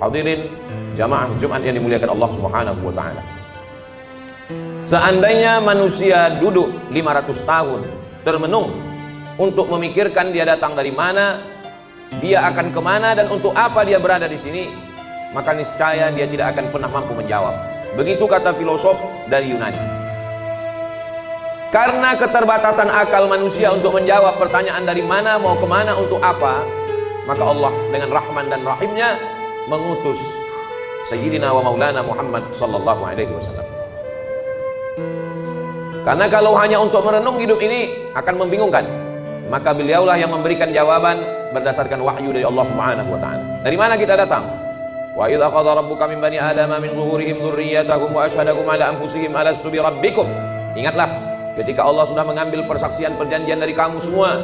Hadirin jamaah Jumat yang dimuliakan Allah Subhanahu wa taala. Seandainya manusia duduk 500 tahun termenung untuk memikirkan dia datang dari mana, dia akan kemana, dan untuk apa dia berada di sini, maka niscaya dia tidak akan pernah mampu menjawab. Begitu kata filosof dari Yunani. Karena keterbatasan akal manusia untuk menjawab pertanyaan dari mana, mau kemana, untuk apa, maka Allah dengan Rahman dan Rahimnya mengutus Sayyidina wa Maulana Muhammad sallallahu alaihi wasallam. Karena kalau hanya untuk merenung hidup ini akan membingungkan, maka beliaulah yang memberikan jawaban berdasarkan wahyu dari Allah Subhanahu wa taala. Dari mana kita datang? Wa idza qadha rabbuka min bani adama min zuhurihim dzurriyyatahum wa asyhadahum ala anfusihim alastu bi rabbikum. Ingatlah ketika Allah sudah mengambil persaksian perjanjian dari kamu semua.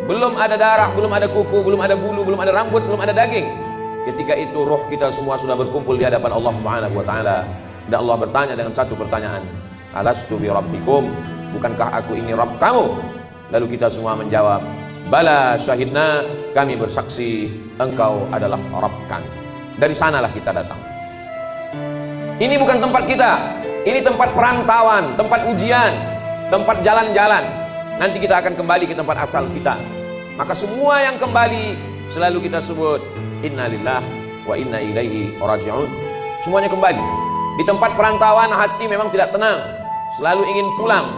Belum ada darah, belum ada kuku, belum ada bulu, belum ada rambut, belum ada daging. Ketika itu roh kita semua sudah berkumpul di hadapan Allah Subhanahu wa taala. Dan Allah bertanya dengan satu pertanyaan, alastu bi rabbikum, bukankah aku ini Rabb kamu? Lalu kita semua menjawab, bala syahidna, kami bersaksi engkau adalah Rabb kami. Dari sanalah kita datang. Ini bukan tempat kita, ini tempat perantauan, tempat ujian, tempat jalan-jalan. Nanti kita akan kembali ke tempat asal kita. Maka semua yang kembali selalu kita sebut innalillah wa inna ilaihi raji'un. Semuanya kembali. Di tempat perantauan hati memang tidak tenang, selalu ingin pulang,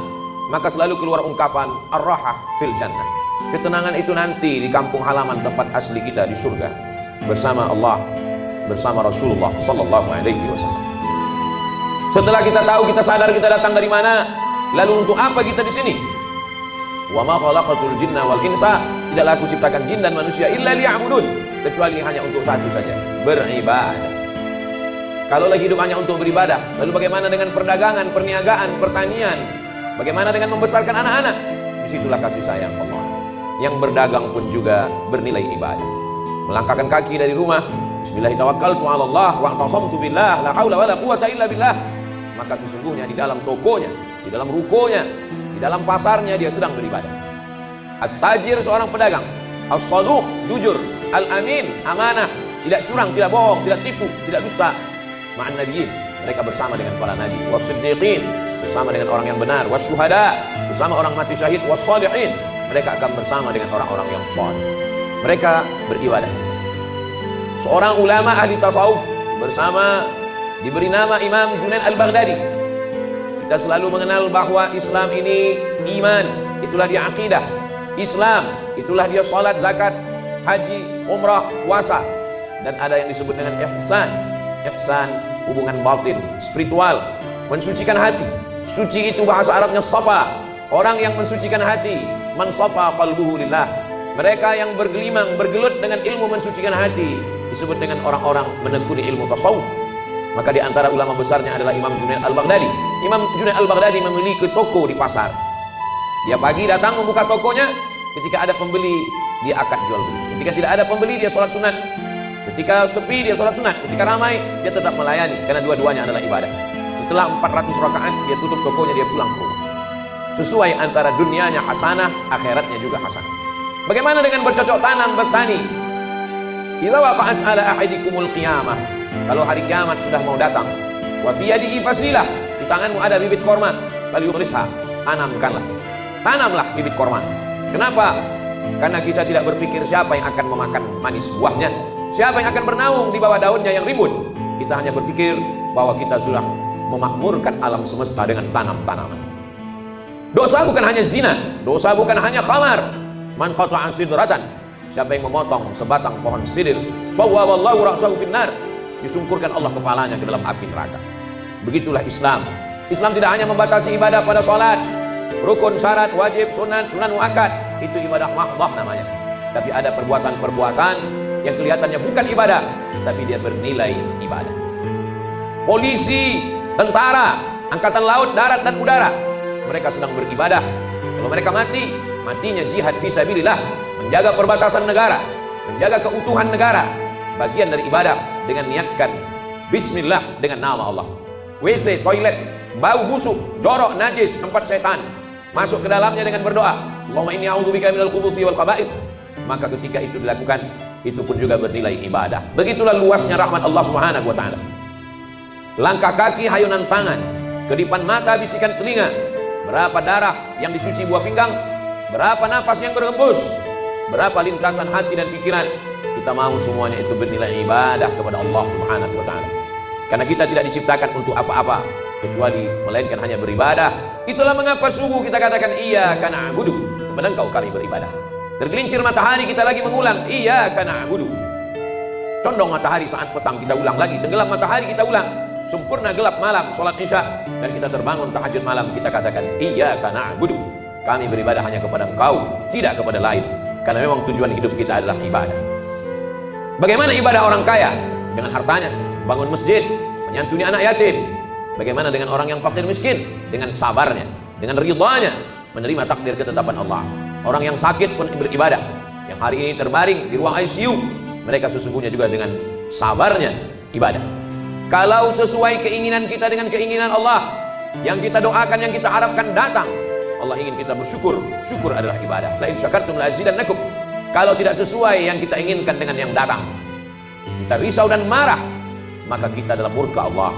maka selalu keluar ungkapan ar-rahah fil jannah. Ketenangan itu nanti di kampung halaman tempat asli kita di surga bersama Allah, bersama Rasulullah sallallahu alaihi wasallam. Setelah kita tahu, kita sadar kita datang dari mana, lalu untuk apa kita di sini? Wa ma khalaqatul jinna wal insa, tidaklah aku ciptakan jin dan manusia illa liya'budun, kecuali hanya untuk satu saja, beribadah. Kalau lagi hidup hanya untuk beribadah, lalu bagaimana dengan perdagangan, perniagaan, pertanian? Bagaimana dengan membesarkan anak-anak? Disitulah kasih sayang Allah. Yang berdagang pun juga bernilai ibadah. Melangkahkan kaki dari rumah, bismillahirrahmanirrahim, wa'tasamtu billah, la haula wala quwata illa billah. Maka sesungguhnya di dalam tokonya, di dalam rukonya, di dalam pasarnya dia sedang beribadah. At-tajir seorang pedagang, as-saduq jujur, al-amin amanah, tidak curang, tidak bohong, tidak tipu, tidak dusta. Ma'an nabiyyin, mereka bersama dengan para nabi, was-siddiqin, bersama dengan orang yang benar, was-syuhada, bersama orang mati syahid, was-shalihin, mereka akan bersama dengan orang-orang yang saleh. Mereka beribadah. Seorang ulama ahli tasawuf bersama diberi nama Imam Junaid al-Baghdadi. Kita selalu mengenal bahwa Islam ini iman, itulah dia akidah. Islam, itulah dia salat, zakat, haji, umrah, puasa. Dan ada yang disebut dengan ihsan. Ihsan, hubungan batin, spiritual, mensucikan hati. Suci itu bahasa Arabnya safa. Orang yang mensucikan hati, man safa qalbuhu lillah. Mereka yang bergelimang, bergelut dengan ilmu mensucikan hati, disebut dengan orang-orang menekuni ilmu tasawuf. Maka di antara ulama besarnya adalah Imam Junaid al-Baghdadi. Imam Junaid al-Baghdadi memiliki toko di pasar. Dia pagi datang membuka tokonya, ketika ada pembeli dia akad jual beli. Ketika tidak ada pembeli dia sholat sunat. Ketika sepi dia sholat sunat. Ketika ramai dia tetap melayani, karena dua-duanya adalah ibadah. Setelah 400 rakaat dia tutup tokonya, dia pulang ke rumah. Sesuai antara dunianya hasanah, akhiratnya juga hasanah. Bagaimana dengan bercocok tanam, bertani? Idza waqa'at ala ahadikumul qiyamah, kalau hari kiamat sudah mau datang, wa fi yadihi fasilah, di tanganmu ada bibit korma, lalu yughrisha, tanamkanlah. Tanamlah bibit korma. Kenapa? Karena kita tidak berpikir siapa yang akan memakan manis buahnya, siapa yang akan bernaung di bawah daunnya yang rimbun. Kita hanya berpikir bahwa kita sudah memakmurkan alam semesta dengan tanam-tanaman. Dosa bukan hanya zina, dosa bukan hanya khamar. Man qata'a sidratan, siapa yang memotong sebatang pohon sidir, sawwaballahu ra'sahu finnar, disungkurkan Allah kepalanya ke dalam api neraka. Begitulah Islam. Islam tidak hanya membatasi ibadah pada sholat, rukun, syarat, wajib, sunat, sunan muakkad, itu ibadah mahdah namanya. Tapi ada perbuatan-perbuatan yang kelihatannya bukan ibadah, tapi dia bernilai ibadah. Polisi, tentara, angkatan laut, darat dan udara, mereka sedang beribadah. Kalau mereka mati, matinya jihad fisabilillah, menjaga perbatasan negara, menjaga keutuhan negara, bagian dari ibadah dengan niatkan bismillah dengan nama Allah. WC, toilet, bau busuk, jorok, najis, tempat setan, masuk ke dalamnya dengan berdoa, Allahumma inni a'udzubika minal khubuthi wal khaba'ith. Maka ketika itu dilakukan, itu pun juga bernilai ibadah. Begitulah luasnya rahmat Allah Subhanahu wa taala. Langkah kaki, hayunan tangan, kedipan mata, bisikan telinga, berapa darah yang dicuci buah pinggang, berapa nafas yang berhembus, berapa lintasan hati dan pikiran, kita mau semuanya itu bernilai ibadah kepada Allah Subhanahu wa taala. Karena kita tidak diciptakan untuk apa-apa kecuali melainkan hanya beribadah. Itulah mengapa subuh kita katakan iyyaka na'budu, kepada Engkau kami beribadah. Tergelincir matahari kita lagi mengulang iyyaka na'budu. Condong matahari saat petang kita ulang lagi, tenggelam matahari kita ulang, sempurna gelap malam sholat isya dan kita terbangun tahajud malam, kita katakan iyyaka na'budu, kami beribadah hanya kepada Engkau, tidak kepada lain. Karena memang tujuan hidup kita adalah ibadah. Bagaimana ibadah orang kaya? Dengan hartanya bangun masjid, menyantuni anak yatim. Bagaimana dengan orang yang fakir miskin? Dengan sabarnya, dengan ridhanya menerima takdir ketetapan Allah. Orang yang sakit pun beribadah, yang hari ini terbaring di ruang ICU, mereka sesungguhnya juga dengan sabarnya ibadah. Kalau sesuai keinginan kita dengan keinginan Allah, yang kita doakan, yang kita harapkan datang, Allah ingin kita bersyukur. Syukur adalah ibadah. La in syakartum la azidannakum. Kalau tidak sesuai yang kita inginkan dengan yang datang, kita risau dan marah, maka kita adalah murka Allah.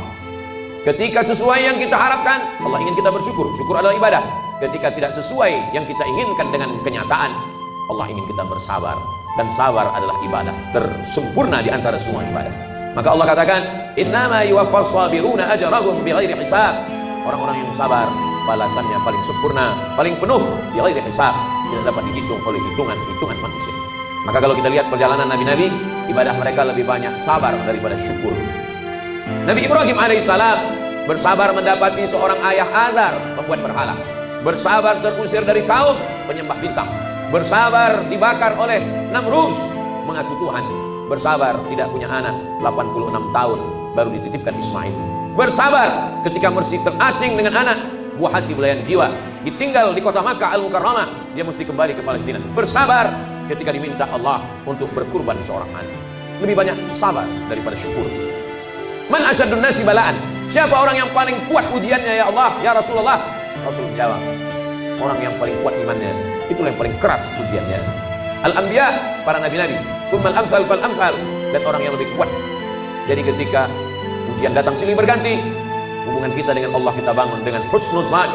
Ketika sesuai yang kita harapkan, Allah ingin kita bersyukur. Syukur adalah ibadah. Ketika tidak sesuai yang kita inginkan dengan kenyataan, Allah ingin kita bersabar. Dan sabar adalah ibadah tersempurna di antara semua ibadah. Maka Allah katakan, innama yuwaffas sabiruna ajrahum bighairi hisab. Orang-orang yang sabar balasannya paling sempurna, paling penuh, bighairi hisab, tidak dapat dihitung oleh hitungan manusia. Maka kalau kita lihat perjalanan nabi-nabi, ibadah mereka lebih banyak sabar daripada syukur. Nabi Ibrahim alaihissalam bersabar mendapati seorang ayah Azar, pembuat berhala. Bersabar terusir dari kaum penyembah bintang. Bersabar dibakar oleh Namrus, mengaku Tuhan. Bersabar tidak punya anak, 86 tahun baru dititipkan Ismail. Bersabar ketika mesti terasing dengan anak, buah hati belayan jiwa, ditinggal di kota Makkah Al-Mukarramah, dia mesti kembali ke Palestina. Bersabar ketika diminta Allah untuk berkurban seorang anak. Lebih banyak sabar daripada syukur. Man asyadun nasi balaan, siapa orang yang paling kuat ujiannya ya Allah, ya Rasulullah? Rasul menjawab, orang yang paling kuat imannya, itulah yang paling keras ujiannya. Al-Anbiya, para nabi-nabi, tsummal amsal fal amsal, dan orang yang lebih kuat. Jadi ketika ujian datang silih berganti, hubungan kita dengan Allah kita bangun dengan husnuzan.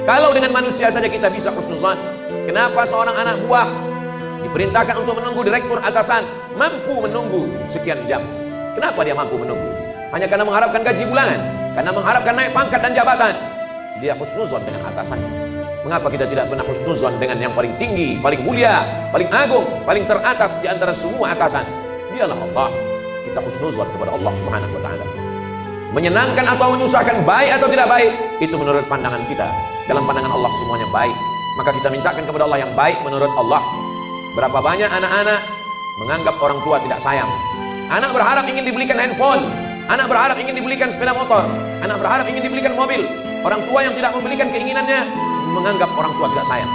Kalau dengan manusia saja kita bisa husnuzan, kenapa seorang anak buah diperintahkan untuk menunggu direktur atasan mampu menunggu sekian jam? Kenapa dia mampu menunggu? Hanya karena mengharapkan gaji bulanan, karena mengharapkan naik pangkat dan jabatan. Dia husnuzan dengan atasannya. Mengapa kita tidak pernah husnuzan dengan yang paling tinggi, paling mulia, paling agung, paling teratas di antara semua atasan? Dialah Allah. Kita husnuzan kepada Allah Subhanahu wa taala. Menyenangkan atau menyusahkan, baik atau tidak baik, itu menurut pandangan kita. Dalam pandangan Allah semuanya baik. Maka kita mintakan kepada Allah yang baik menurut Allah. Berapa banyak anak-anak menganggap orang tua tidak sayang. Anak berharap ingin dibelikan handphone, anak berharap ingin dibelikan sepeda motor, anak berharap ingin dibelikan mobil. Orang tua yang tidak membelikan keinginannya menganggap orang tua tidak sayang.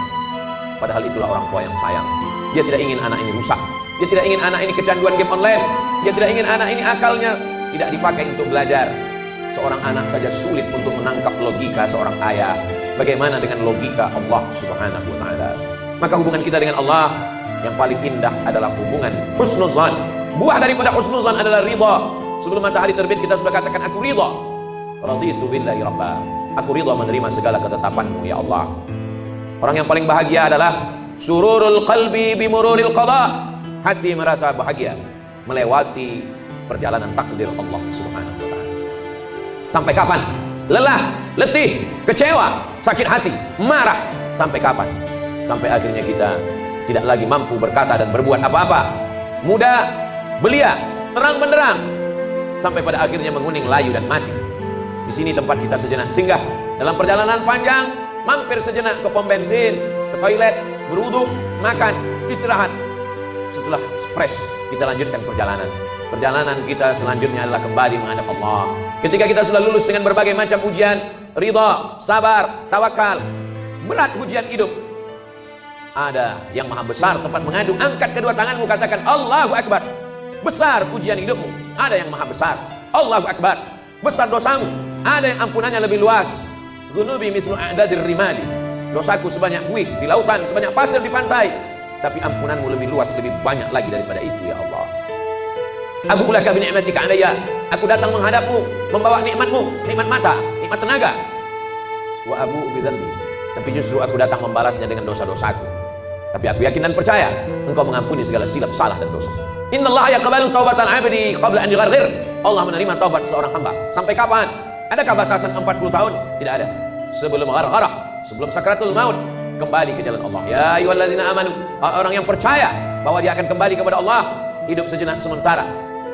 Padahal itulah orang tua yang sayang. Dia tidak ingin anak ini rusak. Dia tidak ingin anak ini kecanduan game online. Dia tidak ingin anak ini akalnya tidak dipakai untuk belajar. Seorang anak saja sulit untuk menangkap logika seorang ayah. Bagaimana dengan logika Allah Subhanahu wa taala? Maka hubungan kita dengan Allah yang paling indah adalah hubungan husnuzan. Buah daripada husnuzan adalah ridha. Sebelum matahari terbit kita sudah katakan aku ridha. Raditu billahi rabba. Aku ridha menerima segala ketetapan-Mu ya Allah. Orang yang paling bahagia adalah sururul qalbi bimururil qada. Hati merasa bahagia melewati perjalanan takdir Allah Subhanahu wa taala. Sampai kapan? Lelah, letih, kecewa, sakit hati, marah. Sampai kapan? Sampai akhirnya kita tidak lagi mampu berkata dan berbuat apa-apa. Muda, belia, terang benderang, sampai pada akhirnya menguning, layu dan mati. Di sini tempat kita sejenak singgah dalam perjalanan panjang, mampir sejenak ke pom bensin, ke toilet, berwudu, makan, istirahat. Setelah fresh, kita lanjutkan perjalanan. Perjalanan kita selanjutnya adalah kembali menghadap Allah. Ketika kita sudah lulus dengan berbagai macam ujian, ridha, sabar, tawakal, berat ujian hidup, ada yang maha besar tempat mengadu. Angkat kedua tanganmu, katakan Allahu Akbar. Besar ujian hidupmu, ada yang maha besar. Allahu Akbar. Besar dosamu, ada yang ampunannya lebih luas. Dzunubi mithlu a'dadir rimali. Dosaku sebanyak buih di lautan, sebanyak pasir di pantai. tapi ampunanmu lebih luas, lebih banyak lagi daripada itu ya Allah. Abu'u laka bi ni'matika alayya, aku datang menghadapmu membawa nikmatmu, nikmat mata, nikmat tenaga. Wa abu'u bi dzambi, tapi justru aku datang membalasnya dengan dosa-dosaku. Tapi aku yakin dan percaya Engkau mengampuni segala silap, salah dan dosa. Innallaha yaqbalu taubatal 'abdi qabla an yugharghir. Allah menerima taubat seorang hamba sampai kapan? Adakah batasan 40 tahun? Tidak ada. Sebelum ghargharah, sebelum sakratul maut, kembali ke jalan Allah. Ya ayyuhalladzina amanu, orang yang percaya bahwa dia akan kembali kepada Allah, hidup sejenak sementara.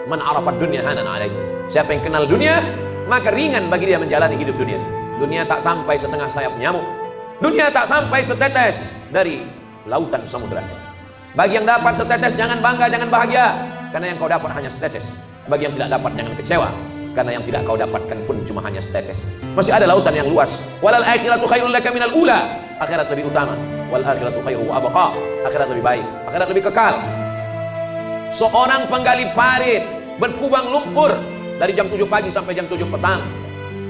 Man arafad dunya hanan alaih. Siapa yang kenal dunia, maka ringan bagi dia menjalani hidup dunia. Dunia tak sampai setengah sayap nyamuk. Dunia tak sampai setetes dari lautan samudra. Bagi yang dapat setetes jangan bangga, jangan bahagia, karena yang kau dapat hanya setetes. Bagi yang tidak dapat jangan kecewa, karena yang tidak kau dapatkan pun cuma hanya setetes. Masih ada lautan yang luas. Walal akhiratu khairul laka minal ula. Akhirat lebih utama. Wal akhiratu khairu wa abqa. Akhirat lebih baik, akhirat lebih kekal. Seorang penggali parit berkubang lumpur dari jam 7 pagi sampai jam 7 petang.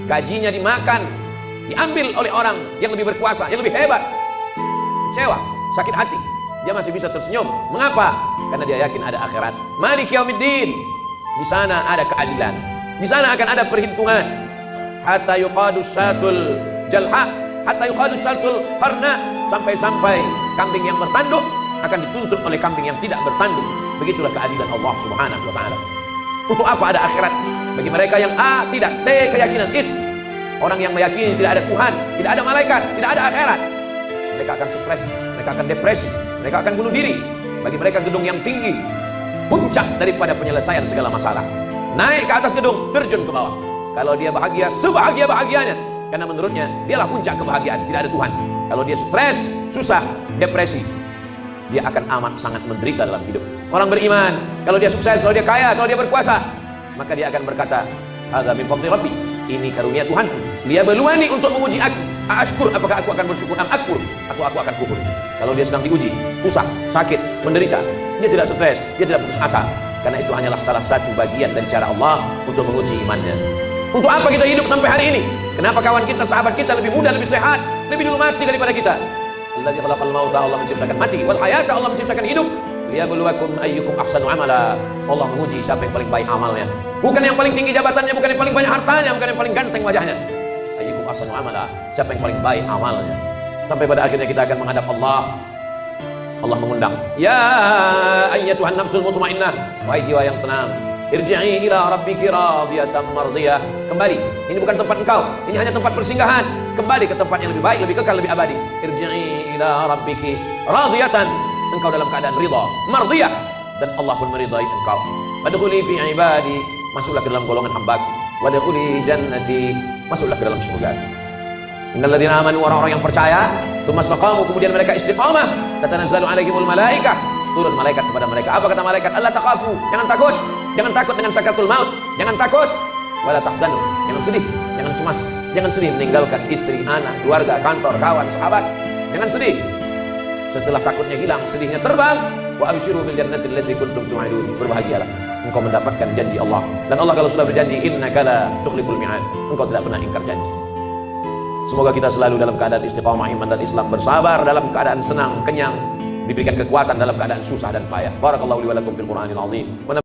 Gajinya dimakan, diambil oleh orang yang lebih berkuasa, yang lebih hebat. Kecewa, sakit hati, dia masih bisa tersenyum. Mengapa? Karena dia yakin ada akhirat. Malik yaumiddin. Di sana ada keadilan. Di sana akan ada perhitungan. Hatta yuqadus satul jalha, hatta yuqadus satul qarna, sampai-sampai kambing yang bertanduk akan dituntut oleh kambing yang tidak bertanduk. Begitulah keadilan Allah Subhanahu wa taala. Untuk apa ada akhirat? Bagi mereka yang A, tidak, T, keyakinan, is. Orang yang meyakini tidak ada Tuhan, tidak ada malaikat, tidak ada akhirat, mereka akan stres, mereka akan depresi, mereka akan bunuh diri. Bagi mereka gedung yang tinggi, puncak daripada penyelesaian segala masalah. Naik ke atas gedung, terjun ke bawah. Kalau dia bahagia, sebahagia-bahagianya, karena menurutnya dialah puncak kebahagiaan, tidak ada Tuhan. Kalau dia stres, susah, depresi, dia akan amat sangat menderita dalam hidup. Orang beriman, kalau dia sukses, kalau dia kaya, kalau dia berkuasa, maka dia akan berkata, hadza min fadli rabbi, ini karunia Tuhanku, liyabluwani, untuk menguji aku. Ashkur, apakah aku akan bersyukur, am akfur, atau aku akan kufur. Kalau dia sedang diuji, susah, sakit, menderita, dia tidak stres, dia tidak putus asa, karena itu hanyalah salah satu bagian dari cara Allah untuk menguji imannya. Untuk apa kita hidup sampai hari ini? Kenapa kawan kita, sahabat kita lebih muda, lebih sehat, lebih dulu mati daripada kita? Alladzi khalaqal mauta, Allah menciptakan mati, wal hayata, Allah menciptakan hidup. Liyabluwakum ayyukum ahsanu amala. Allah menguji siapa yang paling baik amalnya. Bukan yang paling tinggi jabatannya, bukan yang paling banyak hartanya, bukan yang paling ganteng wajahnya. Ayyukum ahsanu amala, siapa yang paling baik amalnya. Sampai pada akhirnya kita akan menghadap Allah. Allah mengundang, ya ayyatuhan nafsul mutmainnah, wahai jiwa yang tenang, irji'i ila rabbiki radiyatan mardiyah. Kembali, ini bukan tempat engkau, ini hanya tempat persinggahan. Kembali ke tempat yang lebih baik, lebih kekal, lebih abadi. Irji'i ila rabbiki radiyatan, engkau dalam keadaan ridha, mardiyah, dan Allah pun meridai engkau. Fadkhuli fi ibadi, masuklah ke dalam golongan hambaku. Wadkhuli jannati, masuklah ke dalam surga. Innalladzina amanu, orang-orang yang percaya, tsumma istaqamu, kemudian mereka istiqamah, tatanazzalu alaihimul malaikah, turun malaikat kepada mereka. Apa kata malaikat? Allah takhafu, jangan takut. Jangan takut dengan sakratul maut, jangan takut. Wala tahzanu, jangan sedih, jangan cemas, jangan sedih meninggalkan istri, anak, keluarga, kantor, kawan, sahabat. Jangan sedih. Setelah takutnya hilang, sedihnya terbang. Wa absyiru bil jannati allati kuntum tu'adun. Berbahagialah, engkau mendapatkan janji Allah. Dan Allah kalau sudah berjanji, innaka la tukhliful mi'ad, engkau tidak pernah ingkar janji. Semoga kita selalu dalam keadaan istiqamah iman dan Islam, bersabar dalam keadaan senang, kenyang, diberikan kekuatan dalam keadaan susah dan payah. Barakallahu li wa lakum fil Qur'anil azim.